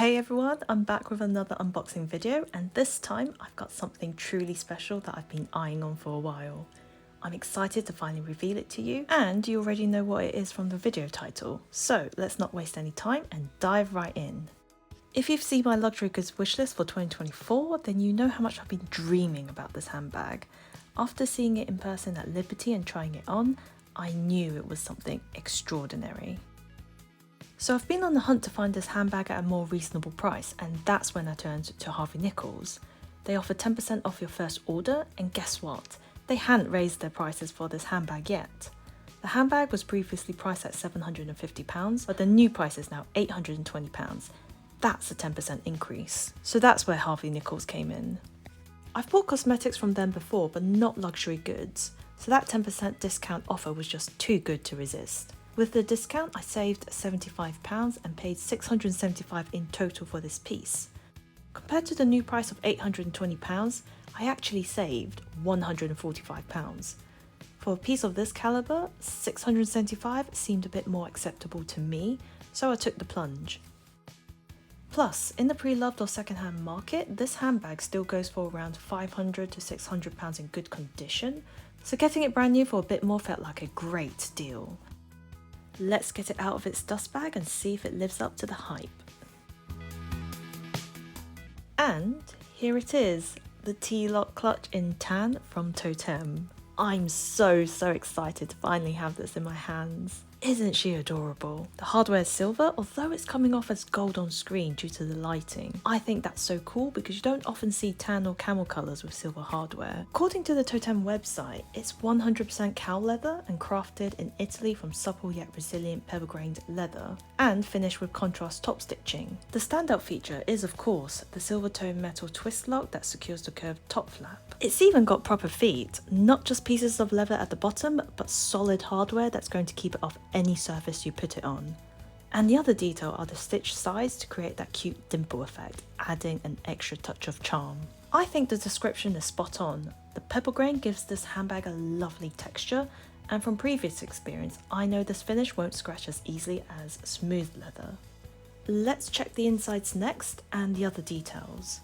Hey everyone, I'm back with another unboxing video, and this time I've got something truly special that I've been eyeing on for a while. I'm excited to finally reveal it to you, and you already know what it is from the video title. So let's not waste any time and dive right in. If you've seen my luxury goods wishlist for 2024, then you know how much I've been dreaming about this handbag. After seeing it in person at Liberty and trying it on, I knew it was something extraordinary. So I've been on the hunt to find this handbag at a more reasonable price, and that's when I turned to Harvey Nichols. They offer 10% off your first order, and guess what? They hadn't raised their prices for this handbag yet. The handbag was previously priced at £750, but the new price is now £820. That's a 10% increase. So that's where Harvey Nichols came in. I've bought cosmetics from them before, but not luxury goods, so that 10% discount offer was just too good to resist. With the discount, I saved £75 and paid £675 in total for this piece. Compared to the new price of £820, I actually saved £145. For a piece of this calibre, £675 seemed a bit more acceptable to me, so I took the plunge. Plus, in the pre-loved or second-hand market, this handbag still goes for around £500 to £600 in good condition, so getting it brand new for a bit more felt like a great deal. Let's get it out of its dust bag and see if it lives up to the hype. And here it is, the T-lock clutch in tan from Toteme. I'm so excited to finally have this in my hands. Isn't she adorable? The hardware is silver, although it's coming off as gold on screen due to the lighting. I think that's so cool because you don't often see tan or camel colours with silver hardware. According to the Toteme website, it's 100% cow leather and crafted in Italy from supple yet resilient pebble-grained leather and finished with contrast top stitching. The standout feature is, of course, the silver tone metal twist lock that secures the curved top flap. It's even got proper feet, not just pieces of leather at the bottom, but solid hardware that's going to keep it off any surface you put it on. And the other detail are the stitch sides to create that cute dimple effect, adding an extra touch of charm. I think the description is spot on. The pebble grain gives this handbag a lovely texture, and from previous experience, I know this finish won't scratch as easily as smooth leather. Let's check the insides next and the other details.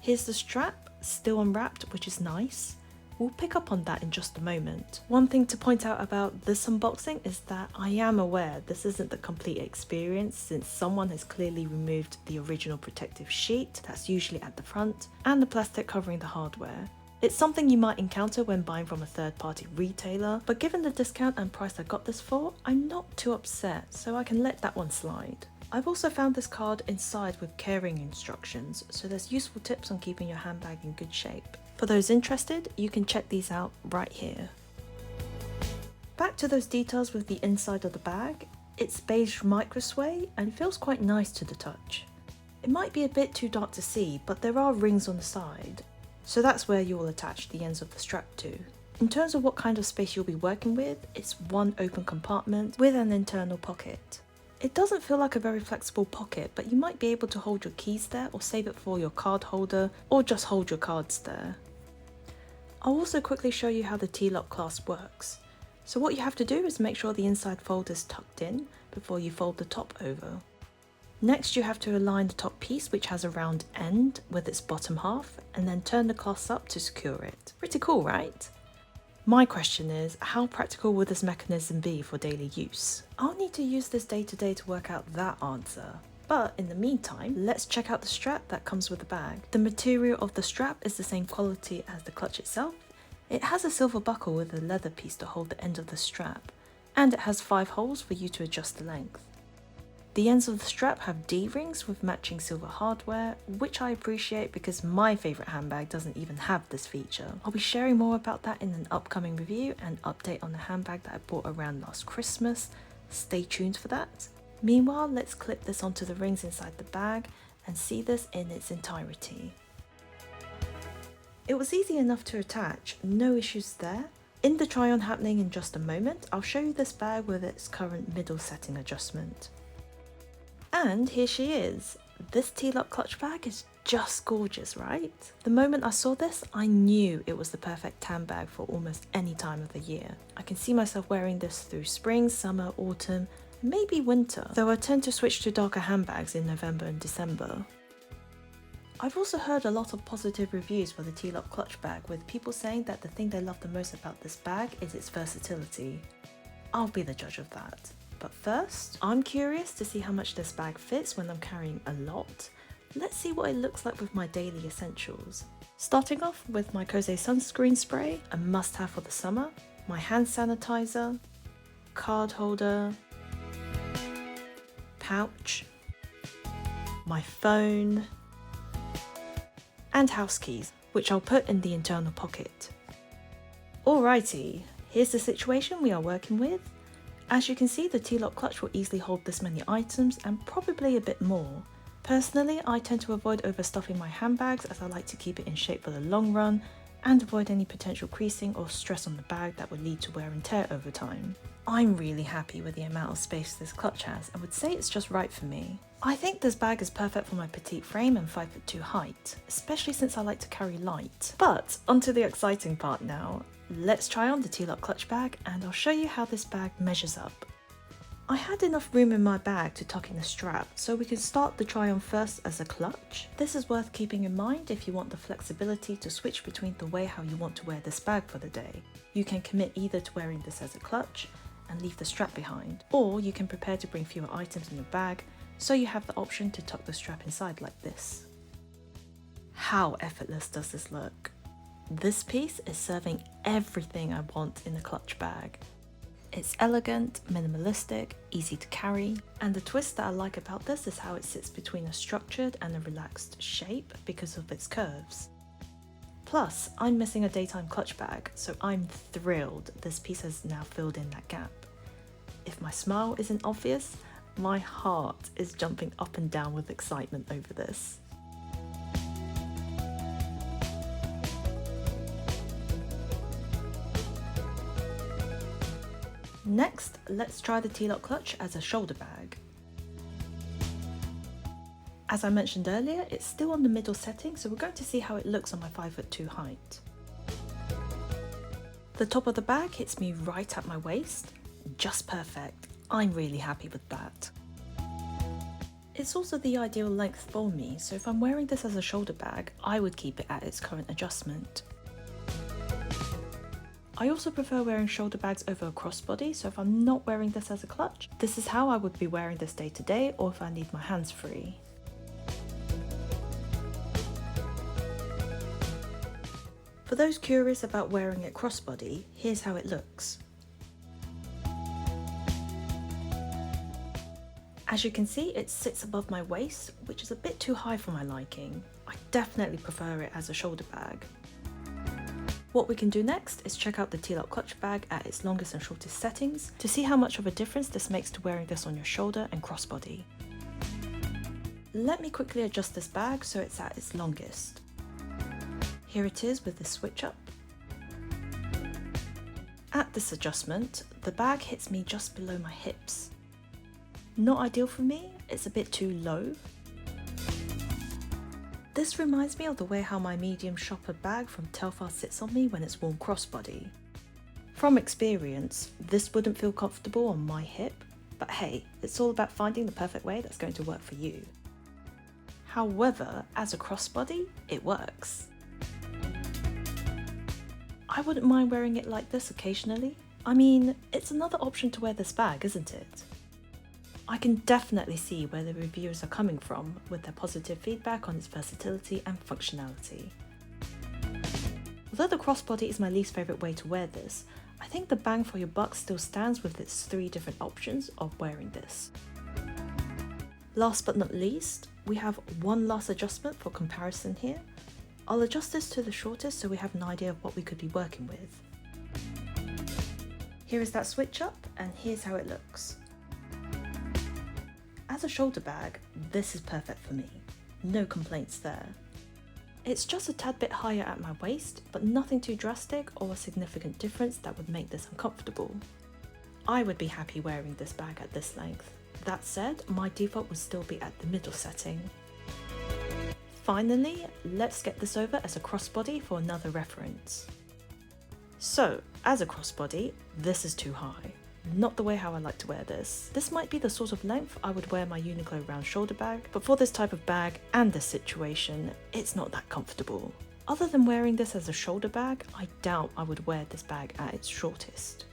Here's the strap, still unwrapped, which is nice. We'll pick up on that in just a moment. One thing to point out about this unboxing is that I am aware this isn't the complete experience since someone has clearly removed the original protective sheet that's usually at the front and the plastic covering the hardware. It's something you might encounter when buying from a third-party retailer, but given the discount and price I got this for, I'm not too upset, so I can let that one slide. I've also found this card inside with carrying instructions, so there's useful tips on keeping your handbag in good shape. For those interested, you can check these out right here. Back to those details with the inside of the bag. It's beige micro suede and feels quite nice to the touch. It might be a bit too dark to see, but there are rings on the side, so that's where you'll attach the ends of the strap to. In terms of what kind of space you'll be working with, it's one open compartment with an internal pocket. It doesn't feel like a very flexible pocket, but you might be able to hold your keys there or save it for your card holder or just hold your cards there. I'll also quickly show you how the T-lock clasp works. So what you have to do is make sure the inside fold is tucked in before you fold the top over. Next you have to align the top piece, which has a round end with its bottom half, and then turn the clasp up to secure it. Pretty cool, right? My question is, how practical will this mechanism be for daily use? I'll need to use this day to day to work out that answer. But in the meantime, let's check out the strap that comes with the bag. The material of the strap is the same quality as the clutch itself. It has a silver buckle with a leather piece to hold the end of the strap, and it has 5 holes for you to adjust the length. The ends of the strap have D-rings with matching silver hardware, which I appreciate because my favourite handbag doesn't even have this feature. I'll be sharing more about that in an upcoming review and update on the handbag that I bought around last Christmas. Stay tuned for that. Meanwhile, let's clip this onto the rings inside the bag and see this in its entirety. It was easy enough to attach, no issues there. In the try on happening in just a moment, I'll show you this bag with its current middle setting adjustment. And here she is. This T-lock clutch bag is just gorgeous, right? The moment I saw this, I knew it was the perfect handbag for almost any time of the year. I can see myself wearing this through spring, summer, autumn, maybe winter, though I tend to switch to darker handbags in November and December. I've also heard a lot of positive reviews for the T-Lock clutch bag, with people saying that the thing they love the most about this bag is its versatility. I'll be the judge of that. But first, I'm curious to see how much this bag fits when I'm carrying a lot. Let's see what it looks like with my daily essentials. Starting off with my Closeups sunscreen spray, a must-have for the summer, my hand sanitizer, card holder, pouch, my phone, and house keys, which I'll put in the internal pocket. Alrighty, here's the situation we are working with. As you can see, the T-Lock clutch will easily hold this many items and probably a bit more. Personally, I tend to avoid overstuffing my handbags as I like to keep it in shape for the long run and avoid any potential creasing or stress on the bag that would lead to wear and tear over time. I'm really happy with the amount of space this clutch has and would say it's just right for me. I think this bag is perfect for my petite frame and 5'2" height, especially since I like to carry light. But onto the exciting part now. Let's try on the T-Lock clutch bag and I'll show you how this bag measures up. I had enough room in my bag to tuck in the strap, so we can start the try on first as a clutch. This is worth keeping in mind if you want the flexibility to switch between the way how you want to wear this bag for the day. You can commit either to wearing this as a clutch and leave the strap behind, or you can prepare to bring fewer items in your bag, so you have the option to tuck the strap inside like this. How effortless does this look? This piece is serving everything I want in a clutch bag. It's elegant, minimalistic, easy to carry, and the twist that I like about this is how it sits between a structured and a relaxed shape because of its curves. Plus, I'm missing a daytime clutch bag, so I'm thrilled this piece has now filled in that gap. If my smile isn't obvious, my heart is jumping up and down with excitement over this. Next, let's try the T-Lock clutch as a shoulder bag. As I mentioned earlier, it's still on the middle setting, so we're going to see how it looks on my 5'2" height. The top of the bag hits me right at my waist, just perfect. I'm really happy with that. It's also the ideal length for me, so if I'm wearing this as a shoulder bag, I would keep it at its current adjustment. I also prefer wearing shoulder bags over a crossbody, so if I'm not wearing this as a clutch, this is how I would be wearing this day to day or if I need my hands free. For those curious about wearing it crossbody, here's how it looks. As you can see, it sits above my waist, which is a bit too high for my liking. I definitely prefer it as a shoulder bag. What we can do next is check out the T-Lock clutch bag at its longest and shortest settings to see how much of a difference this makes to wearing this on your shoulder and crossbody. Let me quickly adjust this bag so it's at its longest. Here it is with the switch up. At this adjustment, the bag hits me just below my hips. Not ideal for me, it's a bit too low. This reminds me of the way how my medium shopper bag from Telfar sits on me when it's worn crossbody. From experience, this wouldn't feel comfortable on my hip, but hey, it's all about finding the perfect way that's going to work for you. However, as a crossbody, it works. I wouldn't mind wearing it like this occasionally. I mean, it's another option to wear this bag, isn't it? I can definitely see where the reviewers are coming from with their positive feedback on its versatility and functionality. Although the crossbody is my least favourite way to wear this, I think the bang for your buck still stands with its 3 different options of wearing this. Last but not least, we have one last adjustment for comparison here. I'll adjust this to the shortest so we have an idea of what we could be working with. Here is that switch up, and here's how it looks. As a shoulder bag, this is perfect for me. No complaints there. It's just a tad bit higher at my waist, but nothing too drastic or a significant difference that would make this uncomfortable. I would be happy wearing this bag at this length. That said, my default would still be at the middle setting. Finally, let's get this over as a crossbody for another reference. So, as a crossbody, this is too high. not the way how I like to wear this. This might be the sort of length I would wear my Uniqlo round shoulder bag, but for this type of bag and this situation, it's not that comfortable. Other than wearing this as a shoulder bag, I doubt I would wear this bag at its shortest.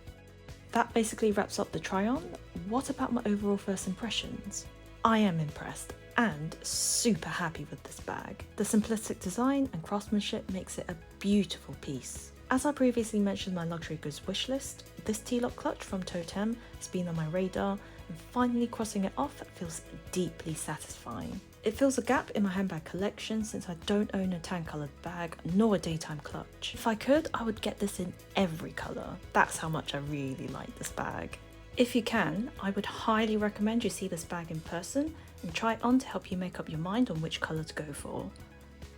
That basically wraps up the try on. What about my overall first impressions? I am impressed and super happy with this bag. The simplistic design and craftsmanship makes it a beautiful piece. As I previously mentioned my luxury goods wish list, this T-lock clutch from Toteme has been on my radar, and finally crossing it off feels deeply satisfying. It fills a gap in my handbag collection since I don't own a tan coloured bag nor a daytime clutch. If I could, I would get this in every colour. That's how much I really like this bag. If you can, I would highly recommend you see this bag in person and try it on to help you make up your mind on which colour to go for.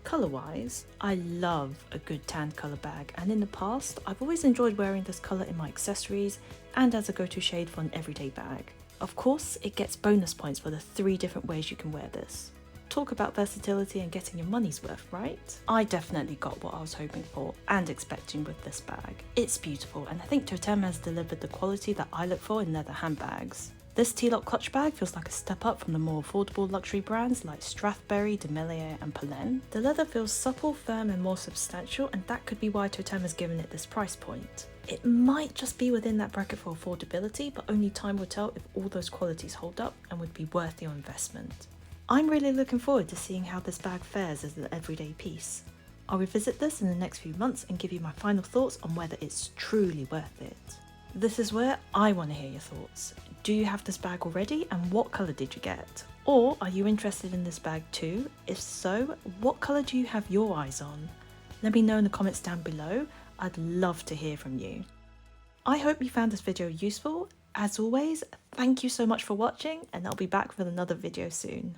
Colour wise, I love a good tan colour bag, and in the past I've always enjoyed wearing this colour in my accessories and as a go-to shade for an everyday bag. Of course, it gets bonus points for the 3 different ways you can wear this. Talk about versatility and getting your money's worth, right? I definitely got what I was hoping for and expecting with this bag. It's beautiful, and I think Toteme has delivered the quality that I look for in leather handbags. This T-lock clutch bag feels like a step up from the more affordable luxury brands like Strathberry, De Melier and Polène. The leather feels supple, firm and more substantial, and that could be why Toteme has given it this price point. It might just be within that bracket for affordability, but only time will tell if all those qualities hold up and would be worth your investment. I'm really looking forward to seeing how this bag fares as an everyday piece. I'll revisit this in the next few months and give you my final thoughts on whether it's truly worth it. This is where I want to hear your thoughts. Do you have this bag already, and what colour did you get? Or are you interested in this bag too? If so, what colour do you have your eyes on? Let me know in the comments down below. I'd love to hear from you. I hope you found this video useful. As always, thank you so much for watching, and I'll be back with another video soon.